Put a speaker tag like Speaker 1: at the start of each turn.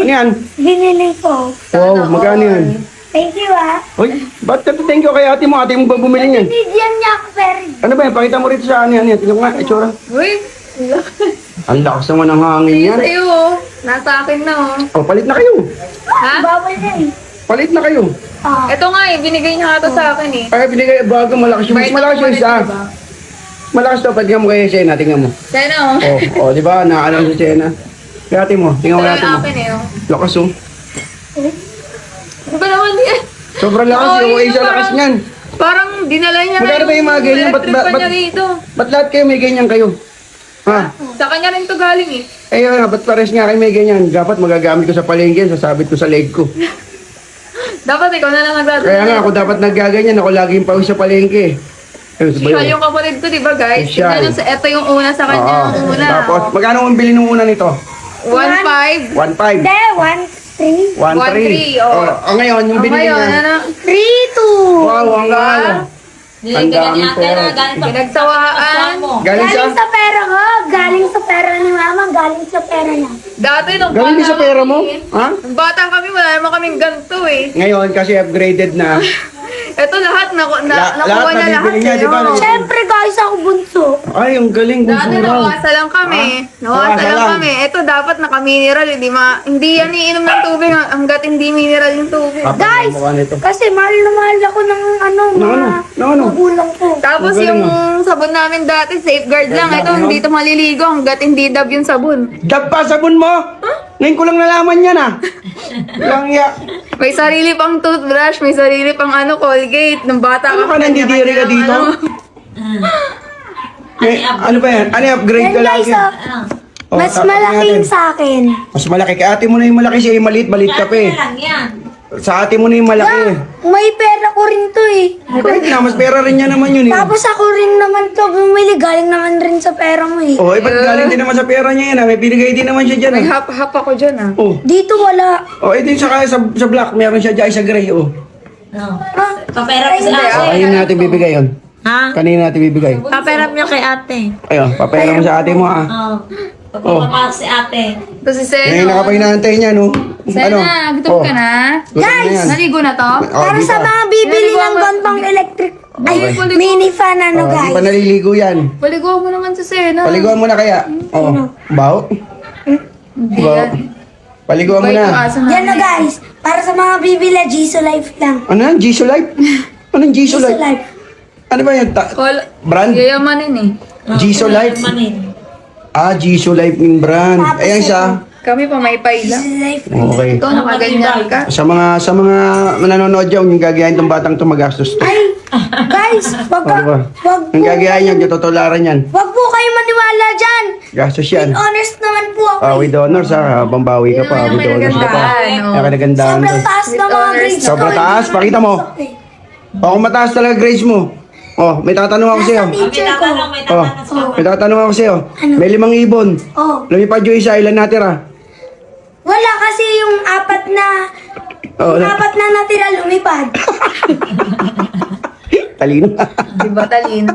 Speaker 1: Ano yan?
Speaker 2: Binili ko.
Speaker 1: Wow, magkano yan?
Speaker 2: Thank you, ah.
Speaker 1: Uy, ba't ka thank you kay ate mo? Ate mo ba bumili niyan?
Speaker 2: Binigyan niya ako, pero...
Speaker 1: Ano ba yan? Pakita mo rito sa ano yan. Tingnan ko nga, itsura.
Speaker 3: Uy,
Speaker 1: Ang lakas naman ng hangin yan.
Speaker 3: sa'yo oh. Nasa akin na oh.
Speaker 1: Oh, palit na kayo.
Speaker 3: Ha?
Speaker 2: Bawal na eh.
Speaker 1: Palit na kayo.
Speaker 2: Ah.
Speaker 3: Ito nga eh, binigay niya nga to sa akin eh.
Speaker 1: Ay, binigay bago malakas yung mas malakas yung isa. Malakas to, tingnan mo kay Sena, tingnan mo.
Speaker 3: Sana oh.
Speaker 1: Oh, di ba? Nakaalam si Sena. Kaya ate mo, tingnan mo
Speaker 3: Ito
Speaker 1: natin
Speaker 3: yung
Speaker 1: mo.
Speaker 3: akin eh oh.
Speaker 1: Lakas oh.
Speaker 3: Ano ba naman yan?
Speaker 1: Sobrang lakas,
Speaker 3: Oo,
Speaker 1: yung
Speaker 3: yun
Speaker 1: isa
Speaker 3: yung
Speaker 1: lakas
Speaker 3: parang-
Speaker 1: niyan.
Speaker 3: Parang dinala niya
Speaker 1: Magkano ba yung mga ganyan?
Speaker 3: electric
Speaker 1: Ba't-
Speaker 3: pa
Speaker 1: ba't-
Speaker 3: niya dito.
Speaker 1: Ba't lahat kayo may ganyan kayo? Ha?
Speaker 3: Sa kanya rin to galing eh.
Speaker 1: Eh, ba't pares nga kayo may ganyan? Dapat magagamit ko sa palengke, sasabit ko sa leg ko.
Speaker 3: Dapat ikaw na lang nagdadala.
Speaker 1: Kaya nga, ako dapat naggaganyan. Ako laging pawis sa palengke. Ayun,
Speaker 3: Si
Speaker 1: ba
Speaker 3: Shal
Speaker 1: yun?
Speaker 3: yung kapatid ko, di ba guys?
Speaker 1: Si Shal.
Speaker 3: Ito yung una sa kanya.
Speaker 1: Oo.
Speaker 3: Yung una.
Speaker 1: Tapos, magkano ang bili nung una nito?
Speaker 3: 1.5.
Speaker 1: 1.5.
Speaker 2: Hindi, 1, 3.
Speaker 1: 1.3.
Speaker 3: 1.3, oh.
Speaker 1: Ngayon, yung binili
Speaker 3: Ngayon,
Speaker 1: niya.
Speaker 3: ano?
Speaker 2: 3, 2.
Speaker 1: Wow, ang ano. Ang dami po.
Speaker 3: Pinagsawaan.
Speaker 1: Galing sa?
Speaker 2: Galing sa pera ko. Galing sa pera ni mama. Galing sa pera niya.
Speaker 3: Dati nung
Speaker 1: Galing din
Speaker 3: bata
Speaker 1: sa pera mo?
Speaker 3: kami,
Speaker 1: Ha?
Speaker 3: nung bata kami, wala naman kaming ganito eh.
Speaker 1: Ngayon, kasi upgraded na.
Speaker 3: Ito lahat, nakuha
Speaker 1: lahat
Speaker 3: na lahat
Speaker 1: nabibili niya, di ba?
Speaker 3: sa'yo.
Speaker 2: Siyempre, guys, ako bunso.
Speaker 1: Ay, ang galing.
Speaker 3: Dati
Speaker 1: Gusto raw.
Speaker 3: nawasa lang kami.
Speaker 1: Ha?
Speaker 3: Nawasa
Speaker 1: Nawasa
Speaker 3: lang
Speaker 1: lang.
Speaker 3: kami. Ito dapat naka-mineral. Hindi yan iinom ng tubig hanggat hindi mineral yung tubig.
Speaker 2: Guys,
Speaker 1: Mukha nito.
Speaker 2: kasi mahal na mahal ako ng mga
Speaker 1: ano?
Speaker 2: magulang ko.
Speaker 3: Tapos
Speaker 1: Ang galing,
Speaker 3: yung sabon namin dati, safeguard lang. Ito, hindi ito maliligo hanggat hindi dab yung sabon.
Speaker 1: Dab pa sabon mo? Ngayon ko lang nalaman yan ah. Lang ya.
Speaker 3: May sarili pang toothbrush, may sarili pang Colgate. Nung bata
Speaker 1: Ano ka nandidiri ka dito? Ano ba yan? Ano yung upgrade
Speaker 2: Yan
Speaker 1: ka lang?
Speaker 2: guys,
Speaker 1: Oh,
Speaker 2: mas
Speaker 1: tapos
Speaker 2: malaking
Speaker 1: natin.
Speaker 2: sa akin.
Speaker 1: Mas malaki. Kay ate mo na yung malaki siya. Yung maliit ka pa eh.
Speaker 4: lang yan.
Speaker 1: Sa ate mo na yung malaki.
Speaker 2: May pera ko rin to eh.
Speaker 1: Kahit na, mas pera rin niya naman yun eh.
Speaker 2: Tapos ako rin naman to bumili. Galing naman rin sa pera mo eh.
Speaker 1: Oh, ba't galing din naman sa pera niya yan ah? May binigay din naman siya dyan
Speaker 3: May
Speaker 1: ah.
Speaker 3: hap ako dyan ah.
Speaker 1: Oh,
Speaker 2: Dito wala.
Speaker 1: oh, din sa black. Meron siya dyan sa gray oh.
Speaker 4: No.
Speaker 2: Ah,
Speaker 4: Paperap
Speaker 2: Ay,
Speaker 4: sa
Speaker 2: hindi.
Speaker 1: Oh,
Speaker 4: ate.
Speaker 1: ayun natin bibigay yun.
Speaker 4: Ha?
Speaker 1: Kanina natin bibigay.
Speaker 4: Paperap niyo kay ate.
Speaker 1: Ayun, papera mo sa ate mo ah.
Speaker 4: Oh. Pagpapapasok si ate.
Speaker 3: Ito si
Speaker 1: Ngayon
Speaker 3: Seno.
Speaker 1: nakapay naantay niya no.
Speaker 3: Sena, gutom ka na?
Speaker 1: Gutom na yan.
Speaker 3: Naligo na to?
Speaker 1: Oh,
Speaker 2: para
Speaker 1: di
Speaker 2: sa
Speaker 1: pa.
Speaker 2: mga bibili
Speaker 3: Naligo
Speaker 2: ng
Speaker 3: ba?
Speaker 2: gantong electric. Ay,
Speaker 1: Okay.
Speaker 2: mini fan ano
Speaker 1: Oh, di
Speaker 2: guys.
Speaker 1: pa naliligo yan.
Speaker 3: Paliguan mo naman si Sena.
Speaker 1: Paliguan mo na kaya. Oh, baho.
Speaker 3: Hindi
Speaker 1: Baho.
Speaker 3: yan.
Speaker 1: Paliguan mo
Speaker 3: Bait yung
Speaker 1: na.
Speaker 3: aso
Speaker 2: Yan na
Speaker 3: namin.
Speaker 2: guys. Para sa mga bibili, Jisoo Life lang.
Speaker 1: Ano yan? Jisoo Life? Anong Jisoo
Speaker 2: Jisoo
Speaker 1: Life?
Speaker 2: Life.
Speaker 1: Ano ba yan? Brand?
Speaker 3: Yayamanin eh.
Speaker 1: Jisoo Life?
Speaker 4: Manin.
Speaker 1: Ah, Jisoo Life yung brand.
Speaker 2: Tapos
Speaker 1: Ayan siya.
Speaker 3: Kami pa may pay lang.
Speaker 2: Jisoo Life.
Speaker 1: Okay.
Speaker 3: Ito, nakaganyan ka.
Speaker 1: Sa mga nanonood dyan, yung gagayahin tong batang to magastos to.
Speaker 2: Ay, guys, wag
Speaker 1: Ano ba? Yung gagayahin yan, yung tutularan yan.
Speaker 2: wag po kayo maniwala dyan.
Speaker 1: Gastos yan.
Speaker 2: Honest naman po ako.
Speaker 1: Ah, with honors ha. Bambawi ka pa.
Speaker 3: Yun
Speaker 1: With
Speaker 3: yung
Speaker 1: honors ka pa.
Speaker 3: kinagandahan, oh.
Speaker 1: Kaya kanagandahan
Speaker 2: Sobrang
Speaker 1: to.
Speaker 2: taas
Speaker 3: With
Speaker 2: ng mga
Speaker 3: honors.
Speaker 2: grades ko.
Speaker 1: Sobrang taas, pakita mo. Oh, kung mataas talaga grades mo. Oh, may tatanong ako sa'yo.
Speaker 2: Nasa teacher ko.
Speaker 4: May
Speaker 1: Oh,
Speaker 4: tatanong sa
Speaker 1: may tatanong ako sa'yo. May 5 ibon.
Speaker 2: Oh,
Speaker 1: Lumipad yung isa, ilan natira?
Speaker 2: wala kasi yung
Speaker 1: Oh,
Speaker 2: apat na natira lumipad.
Speaker 1: talino.
Speaker 3: Di ba talino?